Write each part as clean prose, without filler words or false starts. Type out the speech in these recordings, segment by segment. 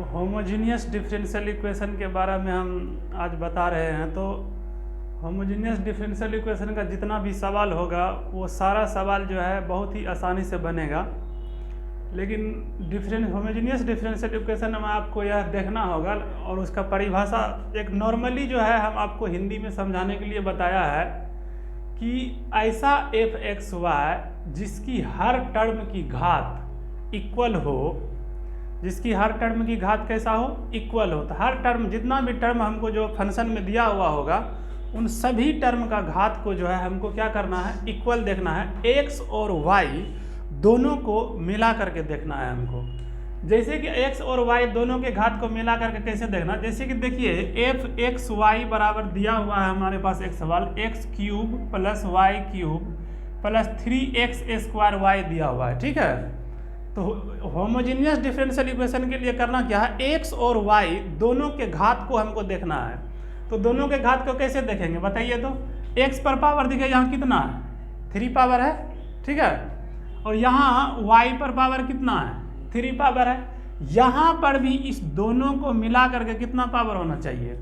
Homogeneous differential equation के बारे में हम आज बता रहे हैं। तो होमोजीनियस डिफरेंशियल इक्वेशन का जितना भी सवाल होगा वो सारा सवाल जो है बहुत ही आसानी से बनेगा। लेकिन होमोजीनियस डिफरेंशियल इक्वेशन में आपको यह देखना होगा और उसका परिभाषा एक नॉर्मली जो है हम आपको हिंदी में समझाने के लिए बताया है कि ऐसा एफ एक्स वाई जिसकी हर टर्म की घात इक्वल हो, जिसकी हर टर्म की घात कैसा हो, इक्वल हो। तो हर टर्म, जितना भी टर्म हमको जो फंक्शन में दिया हुआ होगा उन सभी टर्म का घात को जो है हमको क्या करना है, इक्वल देखना है। एक्स और वाई दोनों को मिला करके देखना है हमको। जैसे कि एक्स और वाई दोनों के घात को मिला करके कैसे देखना, जैसे कि देखिए एफ एक्स वाई बराबर दिया हुआ है हमारे पास एक सवाल, x cube plus y cube plus 3x square y दिया हुआ है, ठीक है। तो होमोजीनियस डिफरेंशियल इक्वेशन के लिए करना क्या है, एक्स और वाई दोनों के घात को हमको देखना है। तो दोनों के घात को कैसे देखेंगे बताइए। तो एक्स पर पावर देखिए यहाँ कितना है, 3 पावर है, ठीक है। और यहाँ वाई पर पावर कितना है, 3 पावर है। यहाँ पर भी इस दोनों को मिला करके कितना पावर होना चाहिए,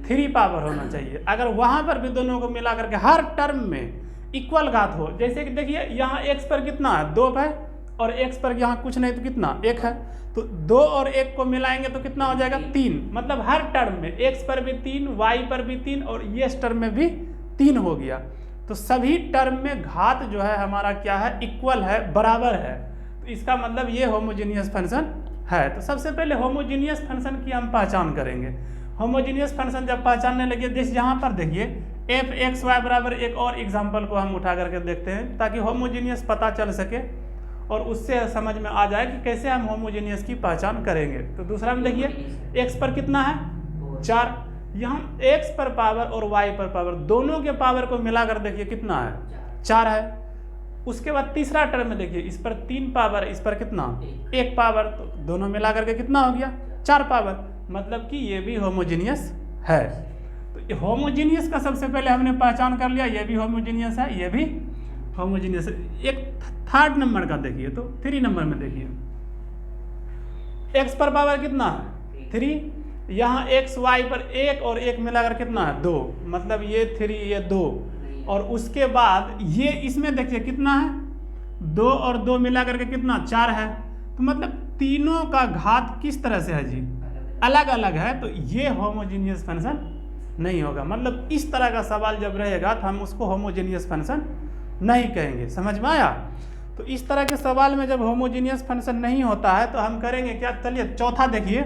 3 पावर होना चाहिए। अगर वहाँ पर भी दोनों को मिला करके हर टर्म में इक्वल घात हो, जैसे कि देखिए यहाँ एक्स पर कितना है, 2 है, और एक्स पर यहाँ कुछ नहीं तो कितना, 1 है। तो 2 और 1 को मिलाएंगे तो कितना हो जाएगा, 3। मतलब हर टर्म में एक्स पर भी 3, वाई पर भी 3 और ये टर्म में भी 3 हो गया। तो सभी टर्म में घात जो है हमारा क्या है, इक्वल है, बराबर है। तो इसका मतलब ये होमोजीनियस फंक्शन है। तो सबसे पहले होमोजीनियस फंक्शन की हम पहचान करेंगे। होमोजीनियस फंक्शन जब पहचानने लगे, जैसे यहाँ पर देखिए एफ एक्स वाई बराबर एक और एग्जाम्पल को हम उठा करके देखते हैं ताकि होमोजीनियस पता चल सके और उससे समझ में आ जाए कि कैसे हम होमोजीनियस की पहचान करेंगे। तो दूसरा में देखिए एक्स पर कितना है, 4। यहाँ एक्स पर पावर और वाई पर पावर दोनों के पावर को मिलाकर देखिए कितना है, 4 है। उसके बाद तीसरा टर्म में देखिए इस पर 3 पावर, इस पर कितना, 1 पावर। तो दोनों मिलाकर के कितना हो गया, 4 पावर। मतलब कि ये भी होमोजीनियस है। तो होमोजीनियस का सबसे पहले हमने पहचान कर लिया, ये भी होमोजीनियस है, ये भी होमोजीनियस है। एक थर्ड नंबर का देखिए, तो 3 नंबर में देखिए एक्स पर पावर कितना है, 3। यहाँ एक्स वाई पर 1 और 1 मिलाकर कितना है, 2। मतलब ये 3 ये 2। और उसके बाद ये इसमें देखिए कितना है, 2 और 2 मिलाकर के कितना, 4 है। तो मतलब तीनों का घात किस तरह से है जी, अलग अलग है। तो ये होमोजीनियस फंक्शन नहीं होगा। मतलब इस तरह का सवाल जब रहेगा तो हम उसको होमोजीनियस फंक्शन नहीं कहेंगे। समझ में आया। तो इस तरह के सवाल में जब होमोजीनियस फंक्शन नहीं होता है तो हम करेंगे क्या, चलिए चौथा देखिए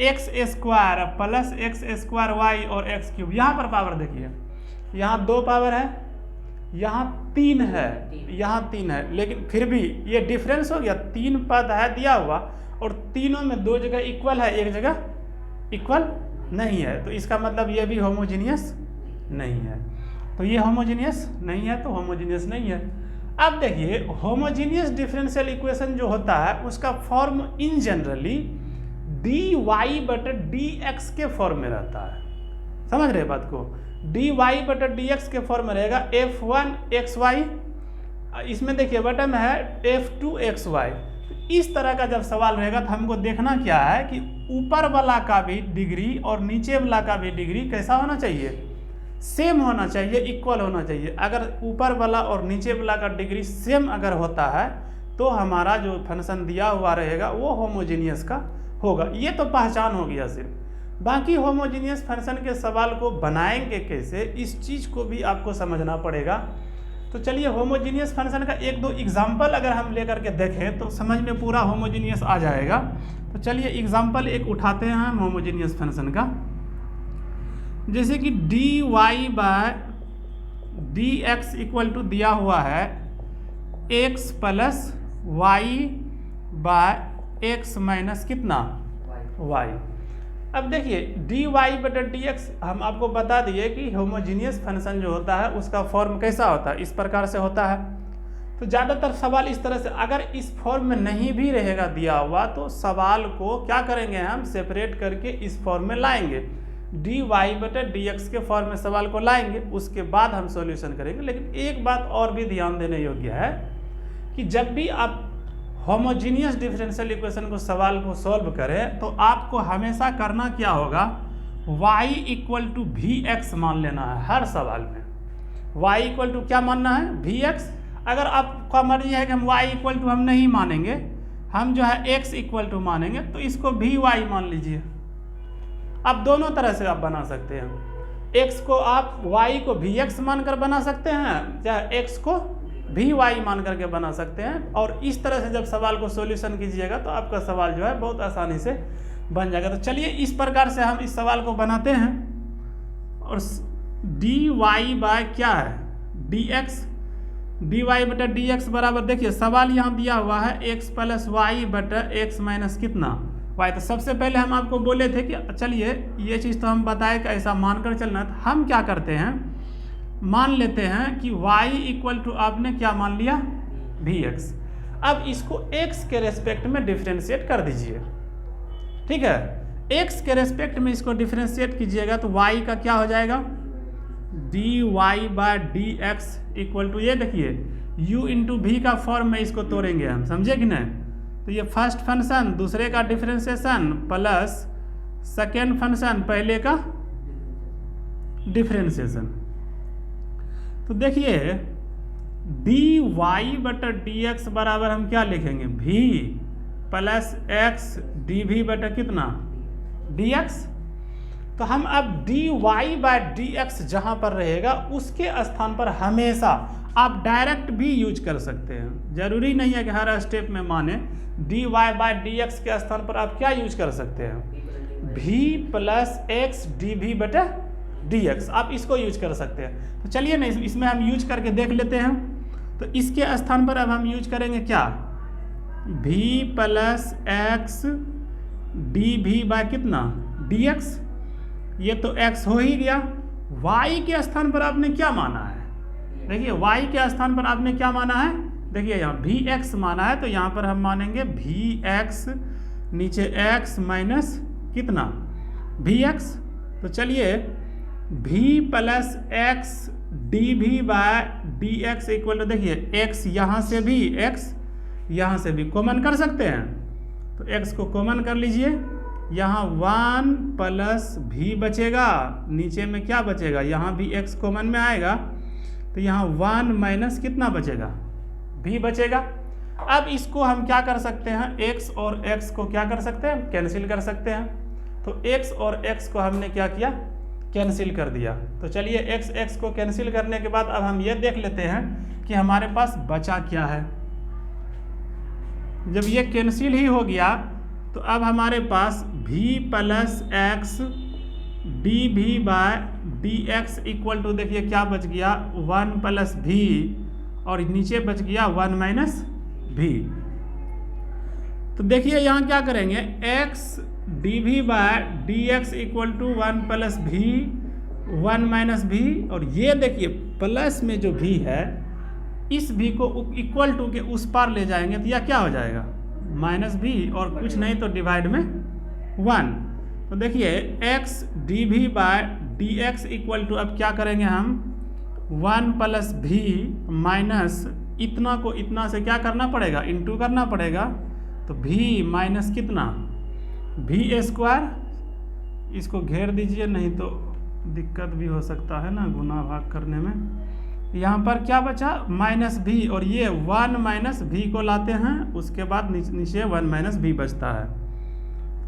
x square plus x square y और एक्स क्यूब। यहाँ पर पावर देखिए, यहाँ 2 पावर है, यहाँ 3 है, यहाँ 3 है। लेकिन फिर भी ये डिफरेंस हो गया, 3 पद है दिया हुआ और तीनों में 2 जगह इक्वल है, 1 जगह इक्वल नहीं है। तो इसका मतलब ये भी होमोजीनियस नहीं है। तो ये होमोजीनियस नहीं है, तो होमोजीनियस नहीं है। अब देखिए होमोजीनियस डिफरेंशियल इक्वेशन जो होता है उसका form in generally d y बटे डी एक्स के फॉर्म में रहता है। समझ रहे बात को, डी वाई बटे डी एक्स के फॉर्म में रहेगा f1 एक्स वाई। इसमें देखिए बटन है f2 एक्स वाई। इस तरह का जब सवाल रहेगा तो हमको देखना क्या है कि ऊपर वाला का भी डिग्री और नीचे वाला का भी डिग्री कैसा होना चाहिए, सेम होना चाहिए, इक्वल होना चाहिए। अगर ऊपर वाला और नीचे वाला का डिग्री सेम अगर होता है तो हमारा जो फंक्शन दिया हुआ रहेगा वो होमोजीनियस का होगा। ये तो पहचान हो गया सिर्फ। बाकी होमोजीनियस फंक्शन के सवाल को बनाएंगे कैसे, इस चीज़ को भी आपको समझना पड़ेगा। तो चलिए होमोजीनियस फंक्शन का 1-2 एग्जाम्पल अगर हम लेकर के देखें तो समझ में पूरा होमोजीनियस आ जाएगा। तो चलिए एग्जाम्पल एक उठाते हैं हम होमोजीनियस फंक्शन का। जैसे कि d y by d x equal to दिया हुआ है x plus y by x minus कितना, वाई। अब देखिए डी वाई बटा डी एक्स हम आपको बता दिए कि होमोजीनियस फंक्शन जो होता है उसका फॉर्म कैसा होता है, इस प्रकार से होता है। तो ज़्यादातर सवाल इस तरह से, अगर इस फॉर्म में नहीं भी रहेगा दिया हुआ तो सवाल को क्या करेंगे, हम सेपरेट करके इस फॉर्म में लाएंगे, डी वाई बटे डी एक्स के फॉर्म में सवाल को लाएंगे, उसके बाद हम सॉल्यूशन करेंगे। लेकिन एक बात और भी ध्यान देने योग्य है कि जब भी आप होमोजीनियस डिफरेंशियल इक्वेशन को सवाल को सॉल्व करें तो आपको हमेशा करना क्या होगा, y equal to v x मान लेना है हर सवाल में। y इक्वल टू क्या मानना है, वी एक्स। अगर आपका मर्जी है कि हम y इक्वल टू हम नहीं मानेंगे, हम जो है x इक्वल टू मानेंगे, तो इसको भी y मान लीजिए। अब दोनों तरह से आप बना सकते हैं, x को आप y को भी x मानकर बना सकते हैं, चाहे x को भी y मान करके बना सकते हैं। और इस तरह से जब सवाल को सॉल्यूशन कीजिएगा तो आपका सवाल जो है बहुत आसानी से बन जाएगा। तो चलिए इस प्रकार से हम इस सवाल को बनाते हैं। और dy बाय क्या है, dx, dy बटा dx बराबर, देखिए सवाल यहाँ दिया हुआ है x प्लस वाई बटा x माइनस कितना y। तो सबसे पहले हम आपको बोले थे कि चलिए ये चीज़ तो हम बताए कि ऐसा मानकर चलना है। तो हम क्या करते हैं, मान लेते हैं कि y इक्वल टू आपने क्या मान लिया, vx। अब इसको x के रेस्पेक्ट में डिफ्रेंशिएट कर दीजिए, ठीक है। x के रेस्पेक्ट में इसको डिफ्रेंशिएट कीजिएगा तो y का क्या हो जाएगा, dy by dx equal to, ये देखिए u इंटू वी का फॉर्म में इसको तोड़ेंगे हम, समझे कि नहीं। तो ये फर्स्ट फंक्शन दूसरे का डिफ्रेंशिएशन प्लस सेकेंड फंक्शन पहले का डिफ्रेंशिएशन। तो देखिए dy बटा dx बराबर हम क्या लिखेंगे, v प्लस x dv बटा कितना dx। तो हम अब dy बाय dx जहाँ पर रहेगा उसके स्थान पर हमेशा आप डायरेक्ट भी यूज कर सकते हैं, जरूरी नहीं है कि हर स्टेप में माने। dy बाय dx के स्थान पर आप क्या यूज कर सकते हैं, v प्लस x dv बटा dx, आप इसको यूज कर सकते हैं। तो चलिए ना इसमें हम यूज करके देख लेते हैं। तो इसके स्थान पर अब हम यूज करेंगे क्या, v plus x dv by कितना dx, ये तो x हो ही गया। y के स्थान पर आपने क्या माना है, देखिए y के स्थान पर आपने क्या माना है, देखिए यहाँ vx माना है, तो यहाँ पर हम मानेंगे vx, नीचे x माइनस कितना vx। तो चलिए v plus x dv by dx equal to, देखिए x यहाँ से भी, x यहाँ से भी कॉमन कर सकते हैं, तो x को कॉमन कर लीजिए। यहाँ 1 प्लस v बचेगा, नीचे में क्या बचेगा, यहाँ भी x कॉमन में आएगा, तो यहाँ 1 माइनस कितना बचेगा, v बचेगा। अब इसको हम क्या कर सकते हैं, x और x को क्या कर सकते हैं, कैंसिल कर सकते हैं। तो x और x को हमने क्या किया, कैंसिल कर दिया। तो चलिए x को कैंसिल करने के बाद अब हम ये देख लेते हैं कि हमारे पास बचा क्या है। जब ये कैंसिल ही हो गया तो अब हमारे पास v plus x dv by dx equal to, देखिए क्या बच गया, 1 प्लस v, और नीचे बच गया 1 माइनस v। तो देखिए यहाँ क्या करेंगे, x dv by dx equal to 1 plus v 1 minus v, और ये देखिए प्लस में जो v है इस v को इक्वल टू के उस पार ले जाएंगे तो यह क्या हो जाएगा, माइनस v, और कुछ नहीं तो डिवाइड में 1। तो देखिए x dv by dx equal to, अब क्या करेंगे हम, 1 प्लस v माइनस इतना को इतना से क्या करना पड़ेगा, इंटू करना पड़ेगा, तो v माइनस कितना v स्क्वायर, इसको घेर दीजिए नहीं तो दिक्कत भी हो सकता है ना गुना भाग करने में। यहाँ पर क्या बचा, माइनस v, और ये 1 माइनस v को लाते हैं, उसके बाद नीचे 1 माइनस v बचता है।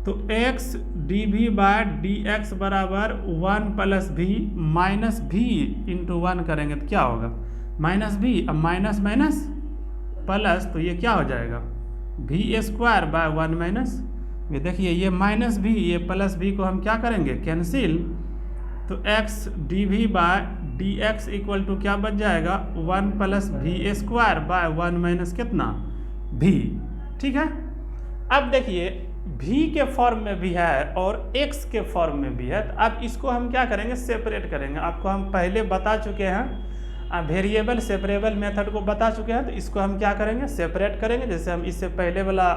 तो x dv बाय dx बराबर 1 plus v minus v into 1 करेंगे तो क्या होगा, माइनस v, अब माइनस माइनस प्लस, तो ये क्या हो जाएगा, v स्क्वायर बाय 1 माइनस। ये देखिए ये माइनस v, ये प्लस v को हम क्या करेंगे, कैंसिल। तो x dv by dx equal to क्या बच जाएगा, 1 plus v square by 1 minus कितना v, ठीक है। अब देखिए v के फॉर्म में भी है और x के फॉर्म में भी है, तो अब इसको हम क्या करेंगे, सेपरेट करेंगे। आपको हम पहले बता चुके हैं, वेरिएबल सेपरेबल मेथड को बता चुके हैं, तो इसको हम क्या करेंगे, सेपरेट करेंगे। जैसे हम इससे पहले वाला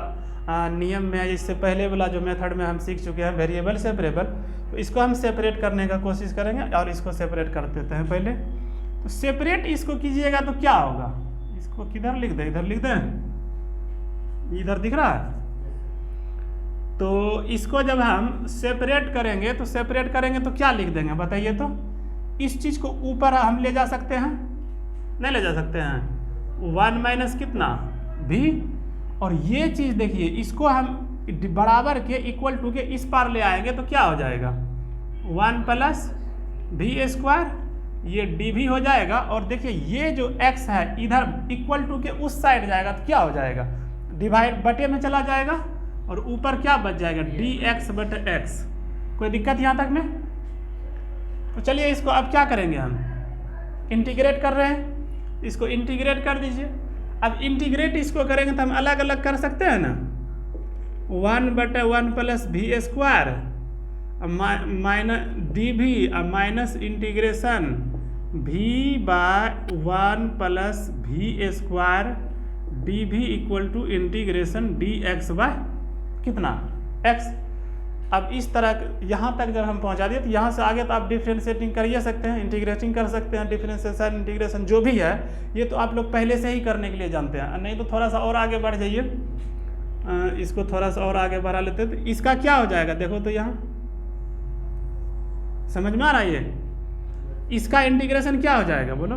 नियम में, इससे पहले वाला जो मेथड में हम सीख चुके हैं वेरिएबल सेपरेबल, तो इसको हम सेपरेट करने का कोशिश करेंगे और इसको सेपरेट कर देते हैं पहले। तो सेपरेट इसको कीजिएगा तो क्या होगा, इसको किधर लिख दें, इधर लिख दें, इधर दिख रहा है। तो इसको जब हम सेपरेट करेंगे तो क्या लिख देंगे बताइए तो? इस चीज को ऊपर हम ले जा सकते हैं? नहीं ले जा सकते हैं। 1 माइनस कितना भी, और ये चीज देखिए इसको हम बराबर के इक्वल टू के इस पार ले आएंगे तो क्या हो जाएगा? 1 प्लस भी स्क्वायर, ये डी भी हो जाएगा। और देखिए ये जो x है इधर इक्वल टू के उस साइड जाएगा तो क्या हो जाएगा? डिवाइड बटे में चला जाएगा और ऊपर क्या बच जाएगा? dx बटे x। कोई दिक्कत यहाँ तक में? तो चलिए इसको अब क्या करेंगे, हम इंटीग्रेट कर रहे हैं, इसको इंटीग्रेट कर दीजिए। अब इंटीग्रेट इसको करेंगे तो हम अलग अलग कर सकते हैं ना। 1 बटे 1 plus v square minus d v minus integration v by 1 plus v square d v equal to integration d x by कितना x। अब इस तरह यहाँ तक जब हम पहुँचा दिए तो यहाँ से आगे तो आप डिफ्रेंशिएटिंग कर ही सकते हैं, इंटीग्रेटिंग कर सकते हैं, डिफ्रेंशिएशन इंटीग्रेशन जो भी है ये तो आप लोग पहले से ही करने के लिए जानते हैं। नहीं तो थोड़ा सा और आगे बढ़ जाइए, इसको थोड़ा सा और आगे बढ़ा लेते हैं तो इसका क्या हो जाएगा देखो तो, यहाँ समझ में आ रहा है? ये इसका इंटीग्रेशन क्या हो जाएगा बोलो?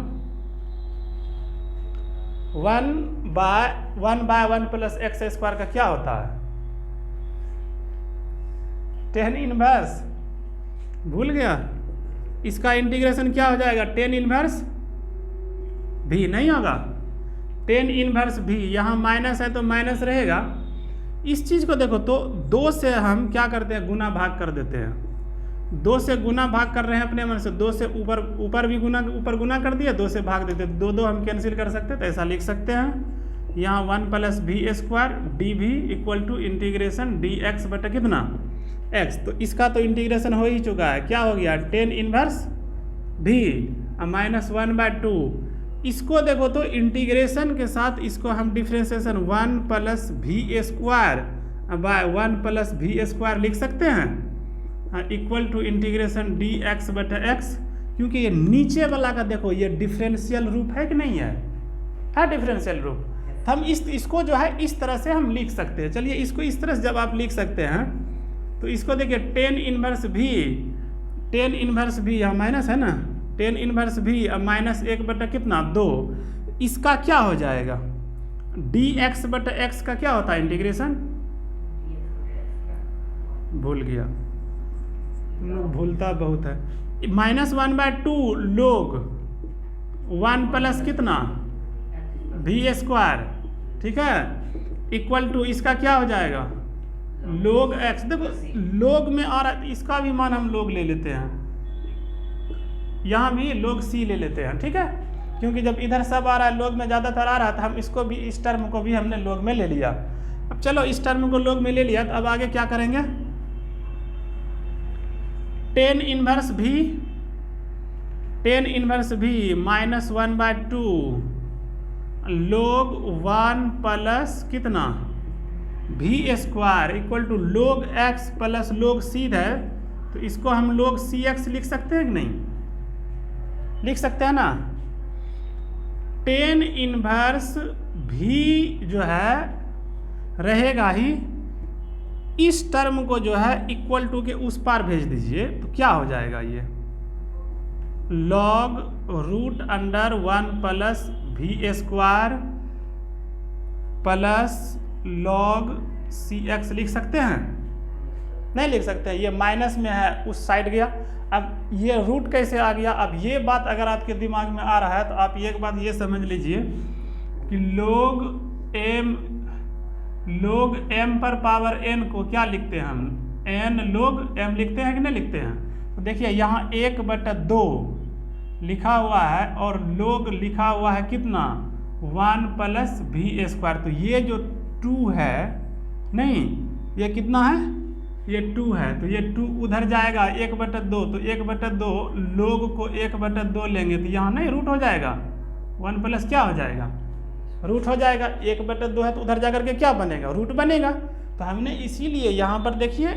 1 बाय 1 प्लस एक्स स्क्वायर का क्या होता है? tan इनवर्स, भूल गया? इसका इंटीग्रेशन क्या हो जाएगा? tan इनवर्स भी नहीं होगा, tan इनवर्स भी, यहाँ माइनस है तो माइनस रहेगा। इस चीज़ को देखो तो 2 से हम क्या करते हैं? गुना भाग कर देते हैं। 2 से गुना भाग कर रहे हैं अपने मन से, 2 से ऊपर भी गुना कर दिया, 2 से भाग देते, 2 हम कैंसिल कर सकते हैं तो ऐसा लिख सकते हैं। यहाँ 1 plus v square d v equal to integration d x बटा कितना x। तो इसका तो इंटीग्रेशन हो ही चुका है, क्या हो गया? tan inverse v minus 1/2। इसको देखो तो इंटीग्रेशन के साथ इसको हम differentiation 1 plus v square by 1 plus v square लिख सकते हैं, equal to integration d x बटा एक्स। क्योंकि ये नीचे वाला का देखो ये डिफरेंशियल रूप है कि नहीं है? है डिफरेंशियल रूप। हम इसको जो है इस तरह से हम लिख सकते हैं। चलिए इसको इस तरह से जब आप लिख सकते हैं तो इसको देखिए tan इनवर्स भी यहाँ माइनस है ना, tan इनवर्स भी माइनस 1 बटा कितना 2। इसका क्या हो जाएगा? dx बटा x का क्या होता है इंटीग्रेशन? भूल गया, भूलता बहुत है। -1/2 log 1 प्लस कितना भी स्क्वायर, ठीक है, इक्वल टू इसका क्या हो जाएगा? log x। देखो log में आ रहा है, इसका भी मान हम log ले लेते हैं, यहाँ भी log c ले लेते हैं, ठीक है। क्योंकि जब इधर सब आ रहा है log में ज़्यादातर आ रहा था, हम इसको भी इस टर्म को भी हमने log में ले लिया। अब चलो इस टर्म को log में ले लिया तो अब आगे क्या करेंगे? tan inverse v minus 1/2 log 1 plus कितना v square equal to log x plus log c है, तो इसको हम log cx लिख सकते हैं कि नहीं? लिख सकते हैं ना। tan इनवर्स भी जो है रहेगा ही, इस टर्म को जो है इक्वल टू के उस पार भेज दीजिए तो क्या हो जाएगा? ये log root under 1 plus v square plus log cx लिख सकते हैं? नहीं लिख सकते हैं, ये माइनस में है उस साइड गया। अब ये रूट कैसे आ गया? अब ये बात अगर आपके दिमाग में आ रहा है तो आप एक बात ये समझ लीजिए कि log m पर पावर n को क्या लिखते हैं हम? n log m लिखते हैं कि नहीं लिखते हैं? तो देखिए यहाँ 1/2 लिखा हुआ है और log लिखा हुआ है कितना 1 प्लस भी स्क्वायर। तो ये जो 2 है, नहीं ये कितना है? ये 2 है, तो ये 2 उधर जाएगा 1/2, तो 1/2 log को 1/2 लेंगे तो यहाँ नहीं रूट हो जाएगा, 1 प्लस क्या हो जाएगा? रूट हो जाएगा। 1/2 है तो उधर जाकर के क्या बनेगा? रूट बनेगा। तो हमने इसीलिए यहाँ पर देखिए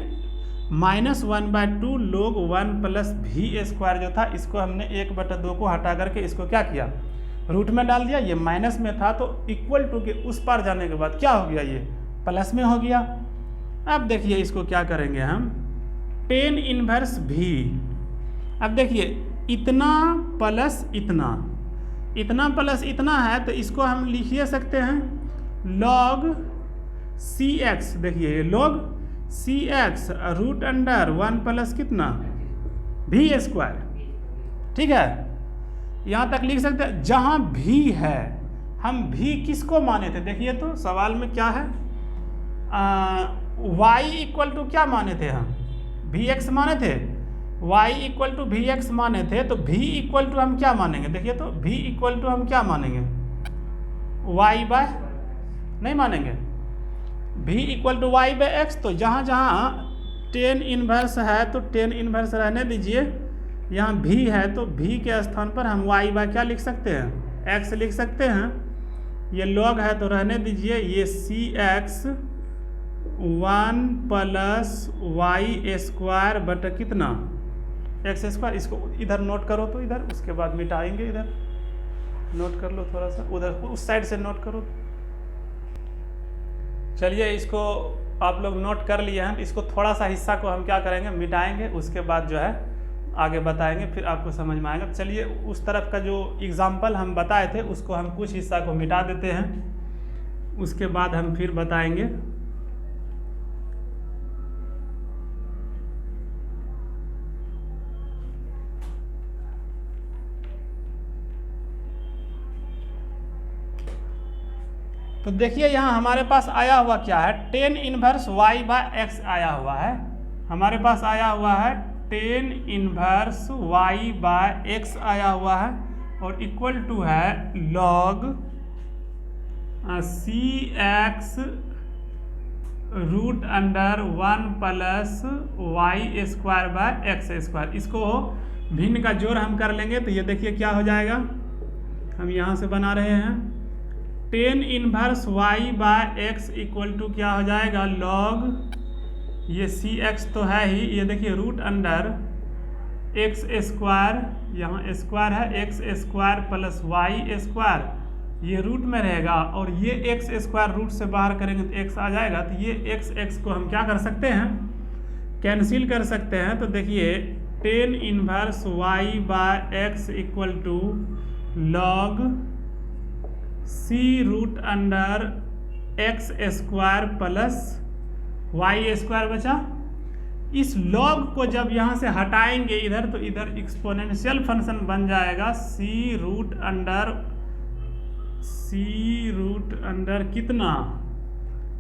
-1/2 log 1 प्लस भी स्क्वायर जो था इसको हमने 1/2 को हटा करके इसको क्या किया? रूट में डाल दिया। ये माइनस में था तो इक्वल टू के उस पार जाने के बाद क्या हो गया? ये प्लस में हो गया। अब देखिए इसको क्या करेंगे हम, टेन इनवर्स भी। अब देखिए इतना प्लस इतना, इतना प्लस इतना है तो इसको हम लिख सकते हैं लॉग सी एक्स। देखिए ये log c x root under 1 plus कितना भी स्क्वायर। ठीक है, यहाँ तक लिख सकते हैं। जहाँ भी है, हम भी किसको माने थे, देखिए तो सवाल में क्या है, y इक्वल टू क्या माने थे हम, भी एक्स माने थे। y इक्वल टू भी एक्स माने थे, तो v इक्वल टू हम क्या मानेंगे, देखिए तो v इक्वल टू हम क्या मानेंगे, y बाय, नहीं मानेंगे, v equal to y by x. तो जहाँ जहाँ टेन इनवर्स है तो टेन इनवर्स रहने दीजिए, यहाँ v है तो v के स्थान पर हम y बाय क्या लिख सकते हैं, x लिख सकते हैं। ये लॉग है तो रहने दीजिए, ये सी एक्स 1 प्लस वाई स्क्वायर बटा कितना एक्स स्क्वायर। इसको इधर नोट करो तो इधर, उसके बाद मिटाएंगे, इधर नोट कर लो थोड़ा सा, उधर उस साइड से नोट करो। चलिए इसको आप लोग नोट कर लिए हैं, इसको थोड़ा सा हिस्सा को हम क्या करेंगे, मिटाएंगे, उसके बाद जो है आगे बताएंगे, फिर आपको समझ में आएगा। चलिए उस तरफ का जो एग्जाम्पल हम बताए थे उसको हम कुछ हिस्सा को मिटा देते हैं, उसके बाद हम फिर बताएंगे। तो देखिए यहाँ हमारे पास आया हुआ क्या है, tan inverse y by x आया हुआ है, हमारे पास आया हुआ है tan inverse y by x आया हुआ है, और इक्वल टू है log c x root under 1 plus y square by x square. इसको भिन्न का जोड़ हम कर लेंगे तो ये देखिए क्या हो जाएगा, हम यहाँ से बना रहे हैं tan inverse y by x equal to क्या हो जाएगा, लॉग ये सी एक्स तो है ही, ये देखिए रूट अंडर एक्स स्क्वायर, यहाँ स्क्वायर है, x square plus y square, ये रूट में रहेगा, और ये एक्स स्क्वायर रूट से बाहर करेंगे तो एक्स आ जाएगा। तो ये एक्स को हम क्या कर सकते हैं, कैंसिल कर सकते हैं। तो देखिए tan inverse y by x equal to log c root under x square plus y square बचा। इस लॉग को जब यहाँ से हटाएंगे इधर, तो इधर एक्सपोनेंशियल फंक्शन बन जाएगा सी रूट अंडर कितना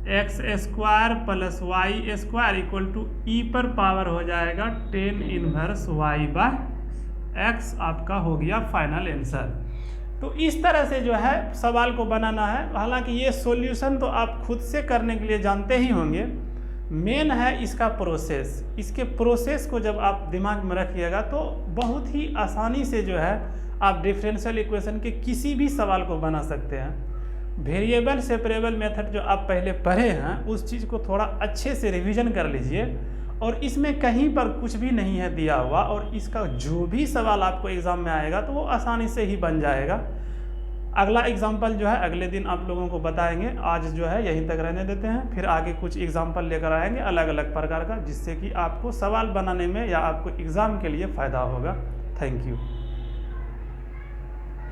x square plus y square equal to e पर पावर हो जाएगा tan inverse y by x. आपका हो गया फाइनल आंसर। तो इस तरह से जो है सवाल को बनाना है। हालांकि ये सॉल्यूशन तो आप खुद से करने के लिए जानते ही होंगे, मेन है इसका प्रोसेस। इसके प्रोसेस को जब आप दिमाग में रखिएगा तो बहुत ही आसानी से जो है आप डिफरेंशियल इक्वेशन के किसी भी सवाल को बना सकते हैं। वेरिएबल सेपरेबल मेथड जो आप पहले पढ़े हैं उस चीज़ को थोड़ा अच्छे से रिवीजन कर लीजिए, और इसमें कहीं पर कुछ भी नहीं है दिया हुआ, और इसका जो भी सवाल आपको एग्ज़ाम में आएगा तो वो आसानी से ही बन जाएगा। अगला एग्जाम्पल जो है अगले दिन आप लोगों को बताएंगे। आज जो है यहीं तक रहने देते हैं, फिर आगे कुछ एग्जाम्पल लेकर आएंगे अलग अलग प्रकार का, जिससे कि आपको सवाल बनाने में या आपको एग्ज़ाम के लिए फ़ायदा होगा। Thank you.